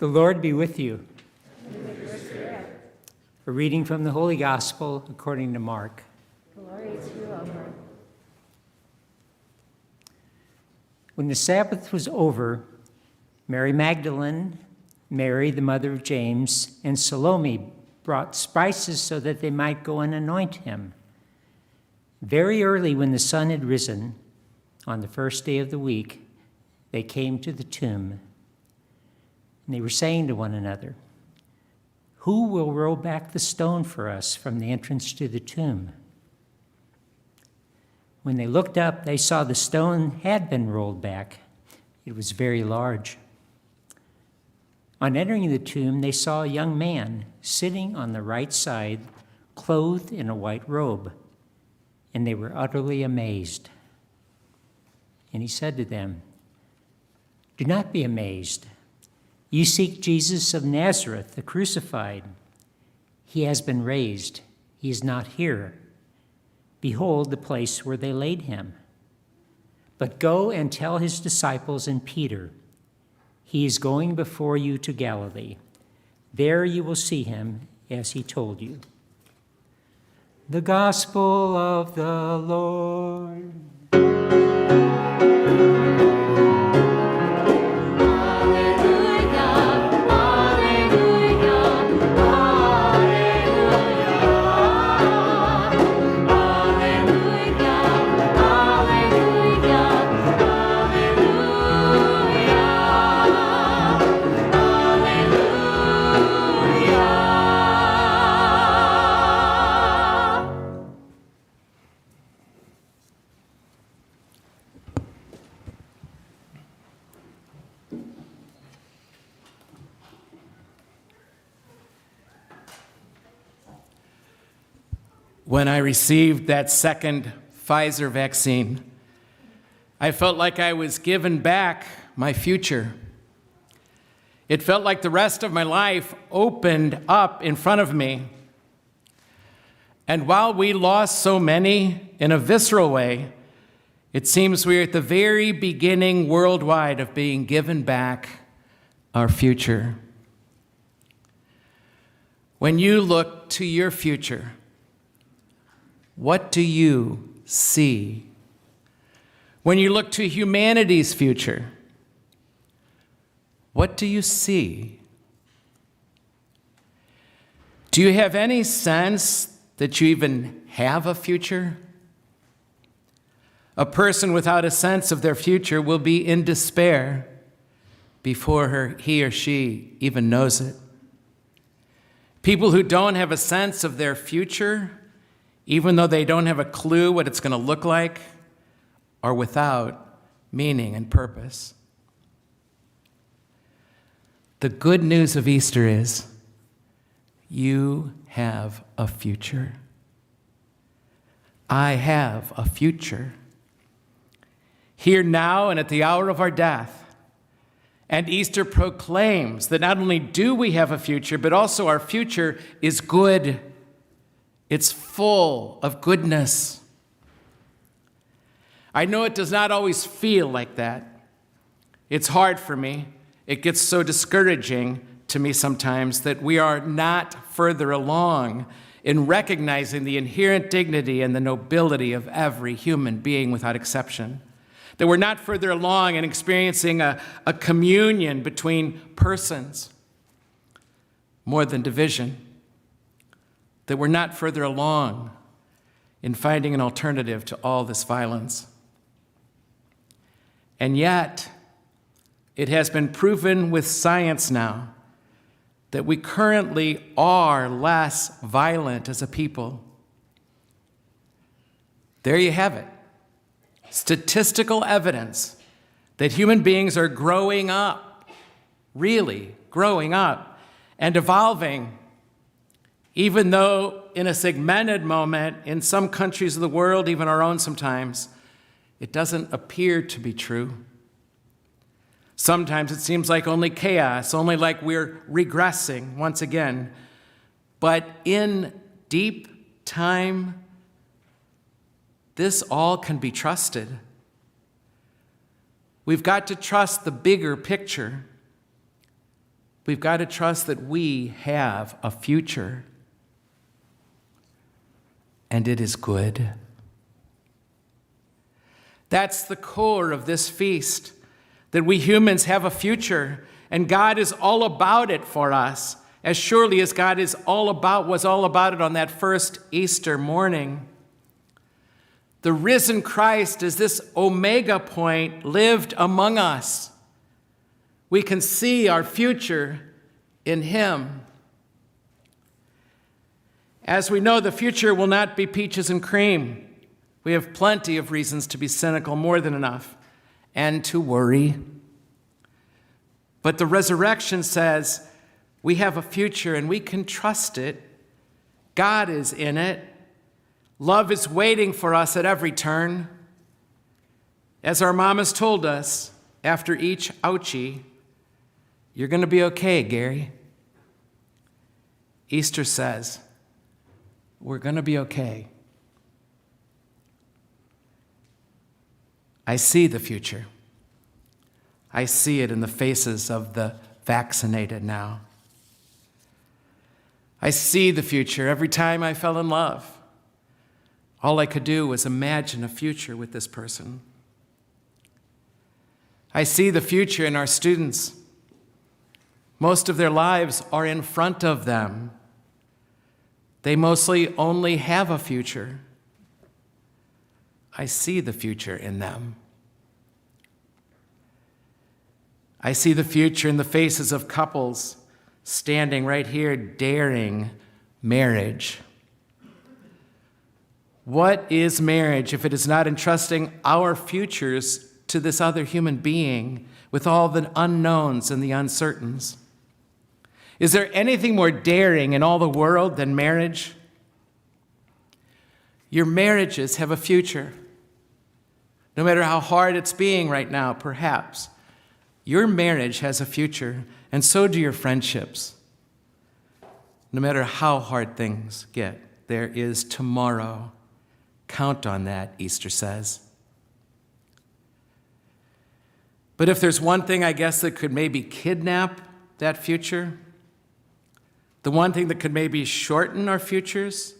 The Lord be with you. And with your spirit. A reading from the Holy Gospel according to Mark. Glory to you, O Lord. When the Sabbath was over, Mary Magdalene, Mary, the mother of James, and Salome brought spices so that they might go and anoint him. Very early when the sun had risen, on the first day of the week, they came to the tomb. And they were saying to one another, "Who will roll back the stone for us from the entrance to the tomb?" When they looked up, they saw the stone had been rolled back. It was very large. On entering the tomb, they saw a young man sitting on the right side, clothed in a white robe, and they were utterly amazed. And he said to them, "Do not be amazed. You seek Jesus of Nazareth, the crucified. He has been raised. He is not here. Behold the place where they laid him. But go and tell his disciples and Peter, he is going before you to Galilee. There you will see him as he told you." The Gospel of the Lord. When I received that second Pfizer vaccine, I felt like I was given back my future. It felt like the rest of my life opened up in front of me. And while we lost so many in a visceral way, it seems we're at the very beginning worldwide of being given back our future. When you look to your future, what do you see? When you look to humanity's future, what do you see? Do you have any sense that you even have a future? A person without a sense of their future will be in despair before he or she even knows it. People who don't have a sense of their future, even though they don't have a clue what it's going to look like, are without meaning and purpose. The good news of Easter is you have a future. I have a future. Here now and at the hour of our death. And Easter proclaims that not only do we have a future, but also our future is good. It's full of goodness. I know it does not always feel like that. It's hard for me. It gets so discouraging to me sometimes that we are not further along in recognizing the inherent dignity and the nobility of every human being without exception. That we're not further along in experiencing a communion between persons more than division. That we're not further along in finding an alternative to all this violence. And yet, it has been proven with science now that we currently are less violent as a people. There you have it. Statistical evidence that human beings are growing up, really growing up and evolving, even though in a segmented moment in some countries of the world, even our own sometimes, it doesn't appear to be true. Sometimes it seems like only chaos, only like we're regressing once again. But in deep time, this all can be trusted. We've got to trust the bigger picture. We've got to trust that we have a future, and it is good. That's the core of this feast, that we humans have a future, and God is all about it for us, as surely as God was all about it on that first Easter morning. The risen Christ is this omega point lived among us. We can see our future in him. As we know, the future will not be peaches and cream. We have plenty of reasons to be cynical, more than enough, and to worry. But the resurrection says we have a future and we can trust it. God is in it. Love is waiting for us at every turn. As our mom has told us after each ouchie, you're going to be okay, Gary. Easter says, we're going to be okay. I see the future. I see it in the faces of the vaccinated now. I see the future every time I fell in love. All I could do was imagine a future with this person. I see the future in our students. Most of their lives are in front of them. They mostly only have a future. I see the future in them. I see the future in the faces of couples standing right here daring marriage. What is marriage if it is not entrusting our futures to this other human being with all the unknowns and the uncertains? Is there anything more daring in all the world than marriage? Your marriages have a future. No matter how hard it's being right now, perhaps, your marriage has a future, and so do your friendships. No matter how hard things get, there is tomorrow. Count on that, Easter says. But if there's one thing, I guess, that could maybe kidnap that future, the one thing that could maybe shorten our futures,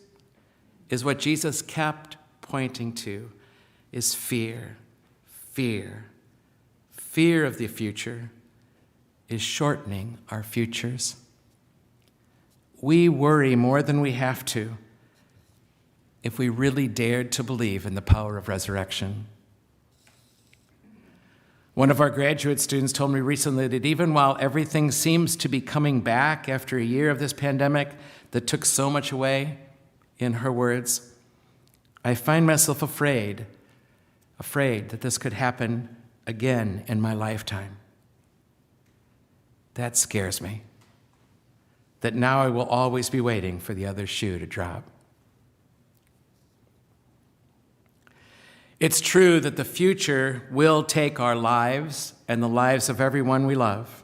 is what Jesus kept pointing to, is fear. Fear. Fear of the future is shortening our futures. We worry more than we have to if we really dared to believe in the power of resurrection. One of our graduate students told me recently that even while everything seems to be coming back after a year of this pandemic that took so much away, in her words, I find myself afraid that this could happen again in my lifetime. That scares me, that now I will always be waiting for the other shoe to drop. It's true that the future will take our lives and the lives of everyone we love.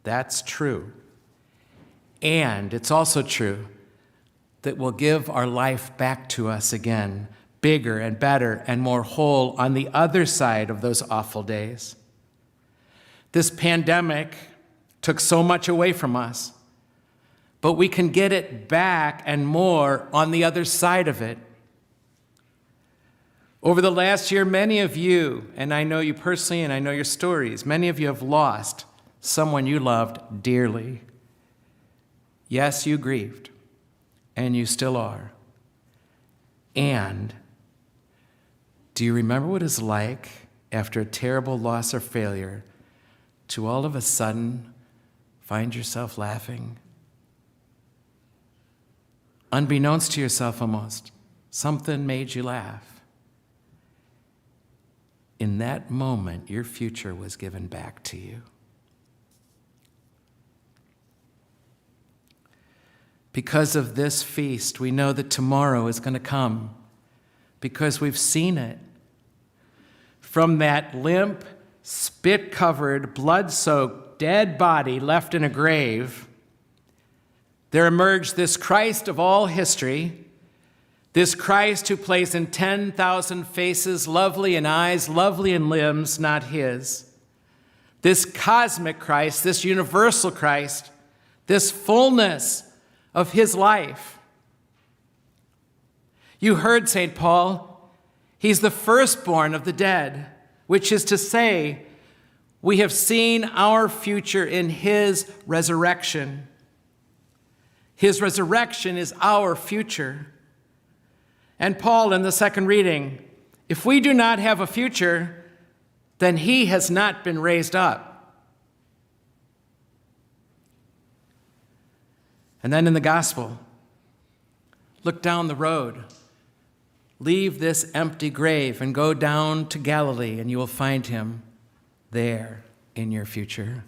That's true. And it's also true that will give our life back to us again, bigger and better and more whole on the other side of those awful days. This pandemic took so much away from us, but we can get it back and more on the other side of it. Over the last year, many of you, and I know you personally and I know your stories, many of you have lost someone you loved dearly. Yes, you grieved, and you still are. And do you remember what it's like after a terrible loss or failure to all of a sudden find yourself laughing? Unbeknownst to yourself almost, something made you laugh. In that moment, your future was given back to you. Because of this feast, we know that tomorrow is going to come, because we've seen it. From that limp, spit-covered, blood-soaked, dead body left in a grave, there emerged this Christ of all history, this Christ who plays in 10,000 faces, lovely in eyes, lovely in limbs, not his. this cosmic Christ, this universal Christ, this fullness of his life. You heard St. Paul. He's the firstborn of the dead, which is to say, we have seen our future in his resurrection. His resurrection is our future. And Paul, in the second reading, if we do not have a future, then he has not been raised up. And then in the gospel, look down the road. Leave this empty grave and go down to Galilee, and you will find him there in your future.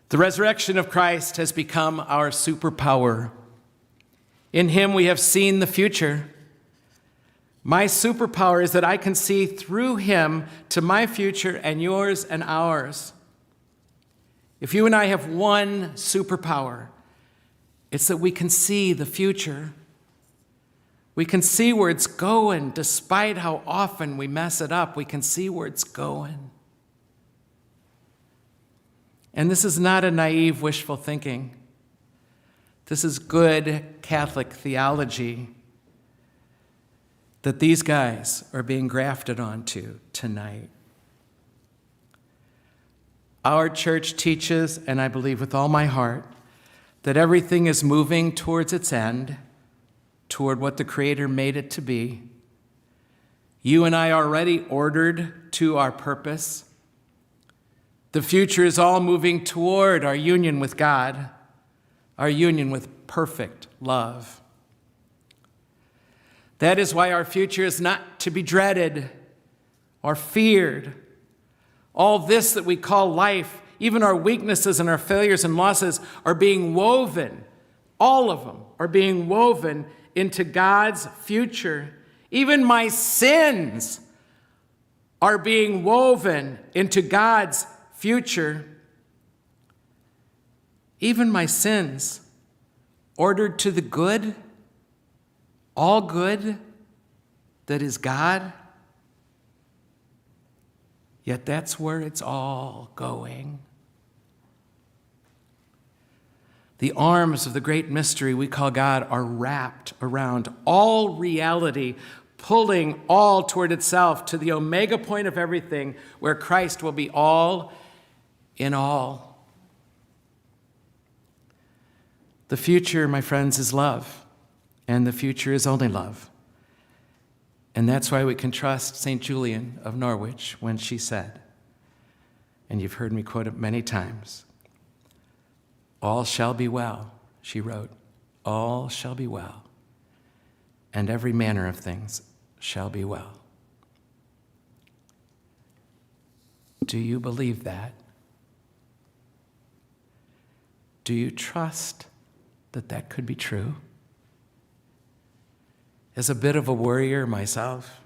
The resurrection of Christ has become our superpower. In him we have seen the future. My superpower is that I can see through him to my future and yours and ours. If you and I have one superpower, it's that we can see the future. We can see where it's going, despite how often we mess it up. We can see where it's going. And this is not a naive wishful thinking. This is good Catholic theology that these guys are being grafted onto tonight. Our church teaches, and I believe with all my heart, that everything is moving towards its end, toward what the Creator made it to be. You and I are already ordered to our purpose. The future is all moving toward our union with God, our union with perfect love. That is why our future is not to be dreaded or feared. All this that we call life, even our weaknesses and our failures and losses, are being woven, all of them are being woven into God's future. Even my sins are being woven into God's future. Even my sins, ordered to the good, all good that is God. Yet that's where it's all going. The arms of the great mystery we call God are wrapped around all reality, pulling all toward itself to the omega point of everything, where Christ will be all in all. The future, my friends, is love, and the future is only love. And that's why we can trust St. Julian of Norwich when she said, and you've heard me quote it many times, "All shall be well," she wrote, "all shall be well, and every manner of things shall be well." Do you believe that? Do you trust that that could be true? As a bit of a worrier myself,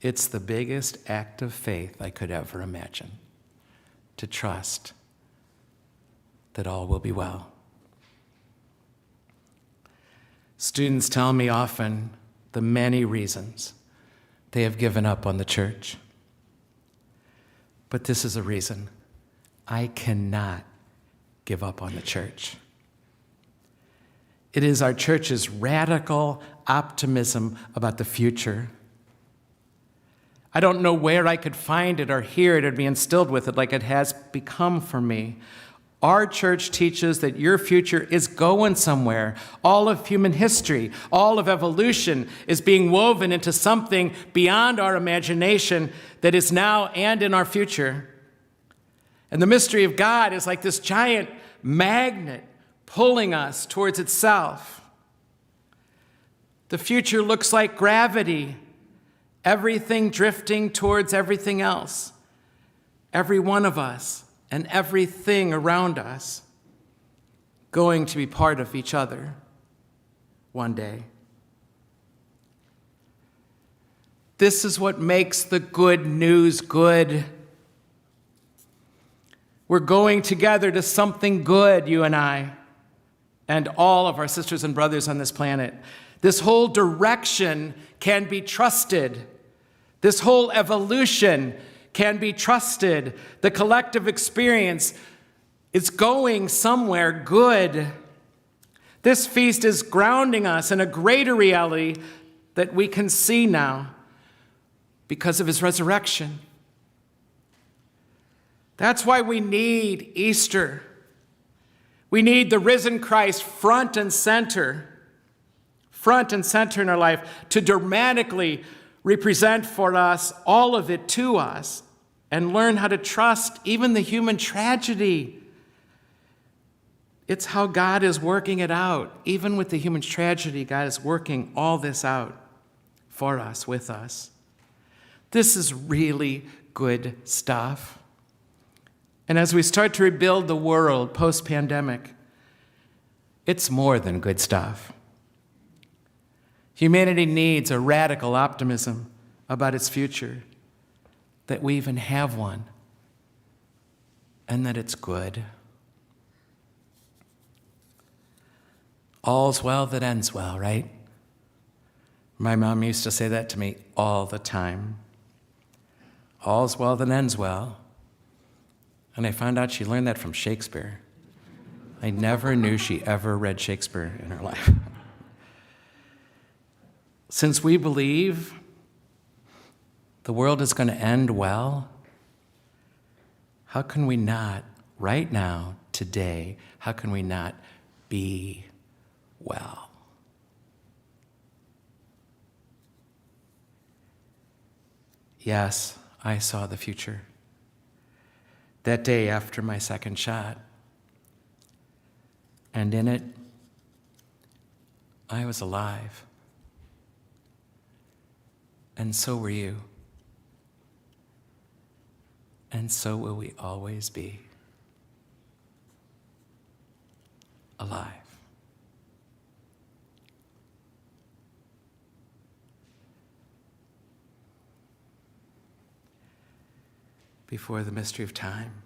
it's the biggest act of faith I could ever imagine, to trust that all will be well. Students tell me often the many reasons they have given up on the church. But this is a reason. I cannot give up on the church. It is our church's radical optimism about the future. I don't know where I could find it or hear it or be instilled with it like it has become for me. Our church teaches that your future is going somewhere. All of human history, all of evolution is being woven into something beyond our imagination that is now and in our future. And the mystery of God is like this giant magnet pulling us towards itself. The future looks like gravity, everything drifting towards everything else, every one of us and everything around us going to be part of each other one day. This is what makes the good news good. We're going together to something good, you and I, and all of our sisters and brothers on this planet. This whole direction can be trusted. This whole evolution can be trusted. The collective experience is going somewhere good. This feast is grounding us in a greater reality that we can see now because of his resurrection. That's why we need Easter. We need the risen Christ front and center in our life to dramatically represent for us all of it to us and learn how to trust even the human tragedy. It's how God is working it out. Even with the human tragedy, God is working all this out for us, with us. This is really good stuff. And as we start to rebuild the world post-pandemic, it's more than good stuff. Humanity needs a radical optimism about its future, that we even have one, and that it's good. All's well that ends well, right? My mom used to say that to me all the time. All's well that ends well. And I found out she learned that from Shakespeare. I never knew she ever read Shakespeare in her life. Since we believe the world is going to end well, how can we not, right now, today, how can we not be well? Yes, I saw the future. That day after my second shot. And in it, I was alive. And so were you. And so will we always be. Alive. Before the mystery of time,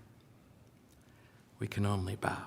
we can only bow.